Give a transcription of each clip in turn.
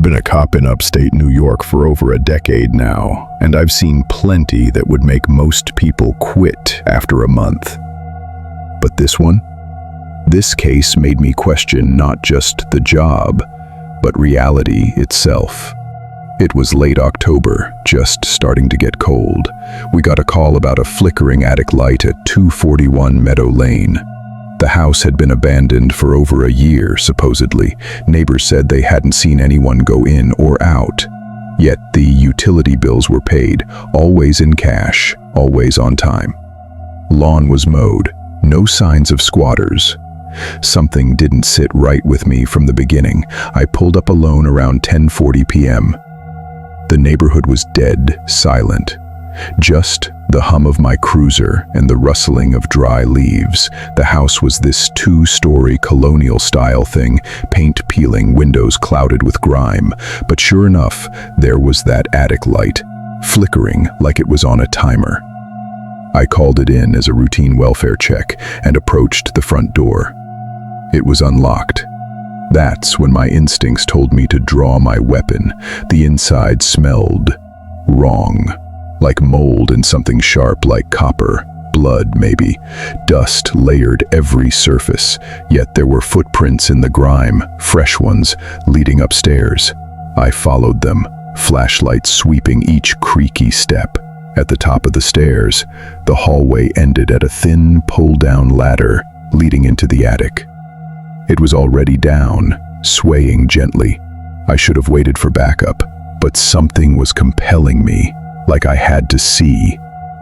been a cop in upstate New York for over a decade now, and I've seen plenty that would make most people quit after a month. But this case made me question not just the job, but reality itself. It was late October, just starting to get cold. We got a call about a flickering attic light at 241 Meadow Lane. The house had been abandoned for over a year, supposedly. Neighbors said they hadn't seen anyone go in or out. Yet the utility bills were paid, always in cash, always on time. Lawn was mowed, no signs of squatters. Something didn't sit right with me from the beginning. I pulled up alone around 10:40 p.m. The neighborhood was dead silent. Just the hum of my cruiser and the rustling of dry leaves. The house was this two-story colonial-style thing, paint peeling, windows clouded with grime. But sure enough, there was that attic light, flickering like it was on a timer. I called it in as a routine welfare check and approached the front door. It was unlocked. That's when my instincts told me to draw my weapon. The inside smelled wrong. Like mold and something sharp like copper, blood maybe. Dust layered every surface, yet there were footprints in the grime, fresh ones, leading upstairs. I followed them, flashlights sweeping each creaky step. At the top of the stairs, the hallway ended at a thin, pull-down ladder leading into the attic. It was already down, swaying gently. I should have waited for backup, but something was compelling me. Like I had to see,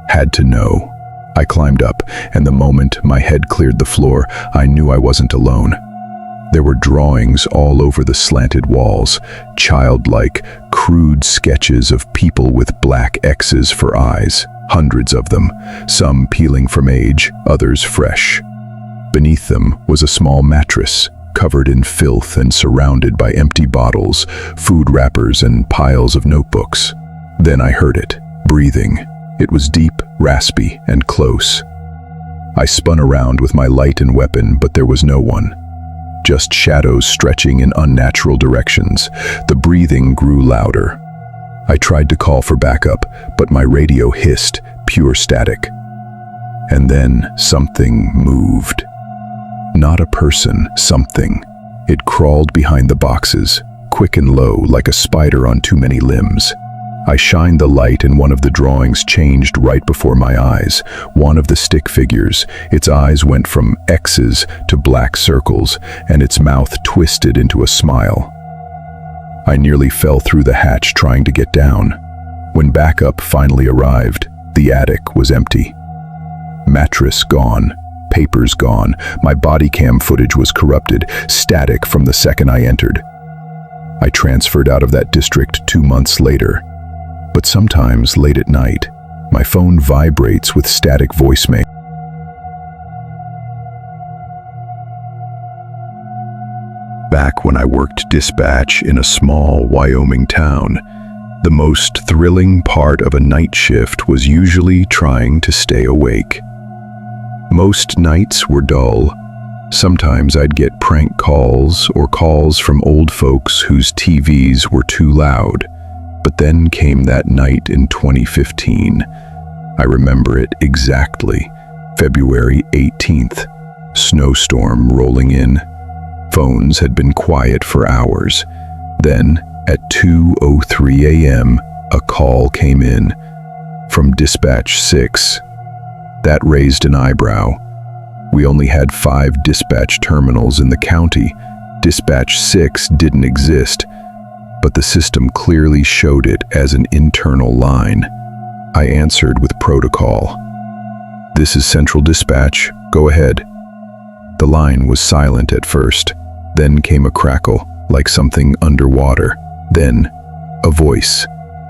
had to know. I climbed up, and the moment my head cleared the floor, I knew I wasn't alone. There were drawings all over the slanted walls, childlike, crude sketches of people with black X's for eyes, hundreds of them, some peeling from age, others fresh. Beneath them was a small mattress, covered in filth and surrounded by empty bottles, food wrappers, and piles of notebooks. Then I heard it, breathing. It was deep, raspy, and close. I spun around with my light and weapon, but there was no one. Just shadows stretching in unnatural directions. The breathing grew louder. I tried to call for backup, but my radio hissed, pure static. And then something moved. Not a person, something. It crawled behind the boxes, quick and low, like a spider on too many limbs. I shined the light and one of the drawings changed right before my eyes. One of the stick figures, its eyes went from X's to black circles, and its mouth twisted into a smile. I nearly fell through the hatch trying to get down. When backup finally arrived, the attic was empty. Mattress gone, papers gone, my body cam footage was corrupted, static from the second I entered. I transferred out of that district 2 months later. But sometimes, late at night, my phone vibrates with static voicemail. Back when I worked dispatch in a small Wyoming town, the most thrilling part of a night shift was usually trying to stay awake. Most nights were dull. Sometimes I'd get prank calls or calls from old folks whose TVs were too loud. But then came that night in 2015. I remember it exactly. February 18th. Snowstorm rolling in. Phones had been quiet for hours. Then, at 2:03 a.m., a call came in from Dispatch 6. That raised an eyebrow. We only had 5 dispatch terminals in the county. Dispatch 6 didn't exist, but the system clearly showed it as an internal line. I answered with protocol. "This is Central Dispatch, go ahead." The line was silent at first, then came a crackle, like something underwater. Then, a voice,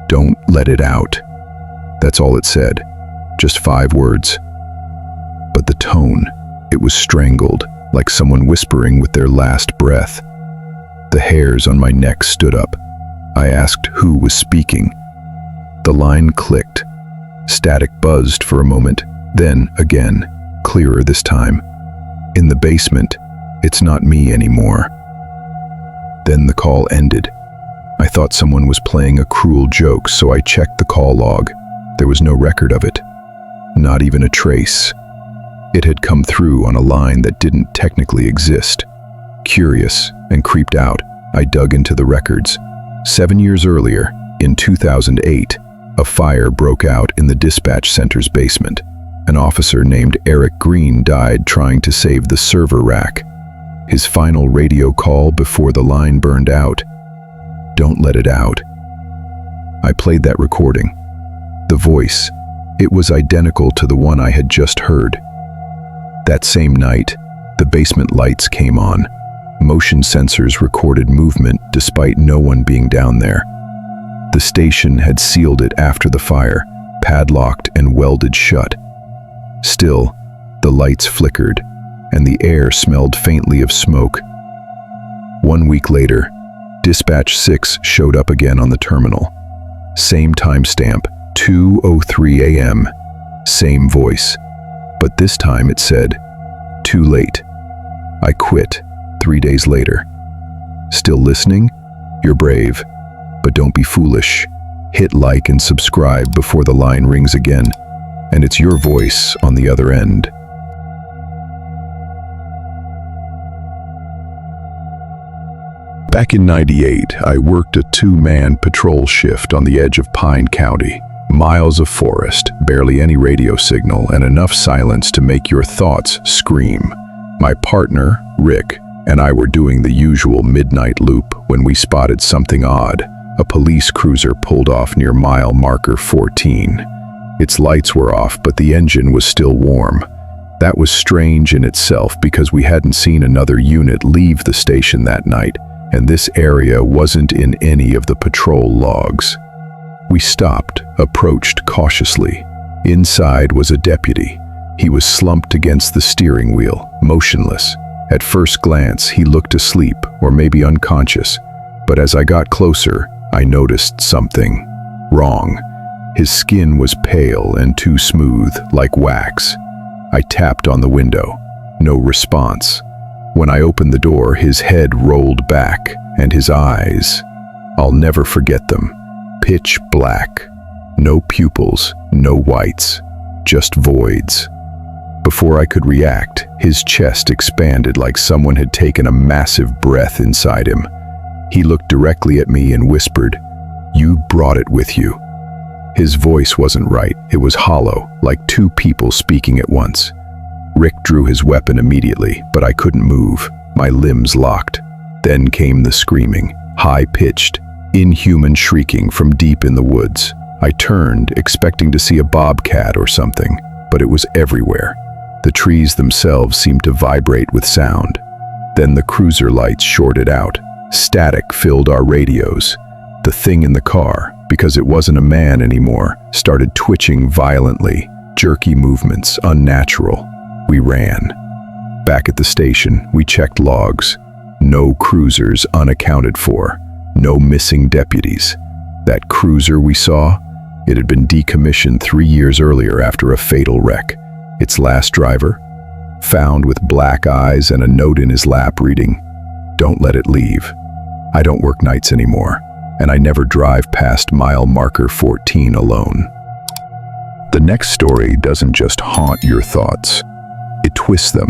"Don't let it out." That's all it said, just 5 words. But the tone, it was strangled, like someone whispering with their last breath. The hairs on my neck stood up. I asked who was speaking. The line clicked. Static buzzed for a moment, then again, clearer this time. "In the basement, it's not me anymore." Then the call ended. I thought someone was playing a cruel joke, so I checked the call log. There was no record of it. Not even a trace. It had come through on a line that didn't technically exist. Curious and creeped out, I dug into the records. 7 years earlier, in 2008, a fire broke out in the dispatch center's basement. An officer named Eric Green died trying to save the server rack. His final radio call before the line burned out: "Don't let it out." I played that recording. The voice, it was identical to the one I had just heard. That same night, the basement lights came on. Motion sensors recorded movement despite no one being down there. The station had sealed it after the fire, padlocked and welded shut. Still, the lights flickered, and the air smelled faintly of smoke. 1 week later, Dispatch 6 showed up again on the terminal. Same timestamp, 2:03 a.m., same voice. But this time it said, "Too late." I quit 3 days later. Still listening? You're brave. But don't be foolish. Hit like and subscribe before the line rings again. And it's your voice on the other end. Back in '98, I worked a 2-man patrol shift on the edge of Pine County. Miles of forest, barely any radio signal, and enough silence to make your thoughts scream. My partner, Rick, and I were doing the usual midnight loop when we spotted something odd. A police cruiser pulled off near mile marker 14. Its lights were off, but the engine was still warm. That was strange in itself because we hadn't seen another unit leave the station that night, and this area wasn't in any of the patrol logs. We stopped, approached cautiously. Inside was a deputy. He was slumped against the steering wheel, motionless. At first glance, he looked asleep or maybe unconscious, but as I got closer, I noticed something wrong. His skin was pale and too smooth, like wax. I tapped on the window. No response. When I opened the door, his head rolled back, and his eyes, I'll never forget them. Pitch black. No pupils, no whites, just voids. Before I could react, his chest expanded like someone had taken a massive breath inside him. He looked directly at me and whispered, "You brought it with you." His voice wasn't right. It was hollow, like two people speaking at once. Rick drew his weapon immediately, but I couldn't move. My limbs locked. Then came the screaming, high-pitched, inhuman shrieking from deep in the woods. I turned, expecting to see a bobcat or something, but it was everywhere. The trees themselves seemed to vibrate with sound. Then the cruiser lights shorted out. Static filled our radios. The thing in the car, because it wasn't a man anymore, started twitching violently, jerky movements, unnatural. We ran. Back at the station, we checked logs. No cruisers unaccounted for. No missing deputies. That cruiser we saw, it had been decommissioned 3 years earlier after a fatal wreck. Its last driver, found with black eyes and a note in his lap reading, "Don't let it leave. I don't work nights anymore, and I never drive past mile marker 14 alone." The next story doesn't just haunt your thoughts. It twists them,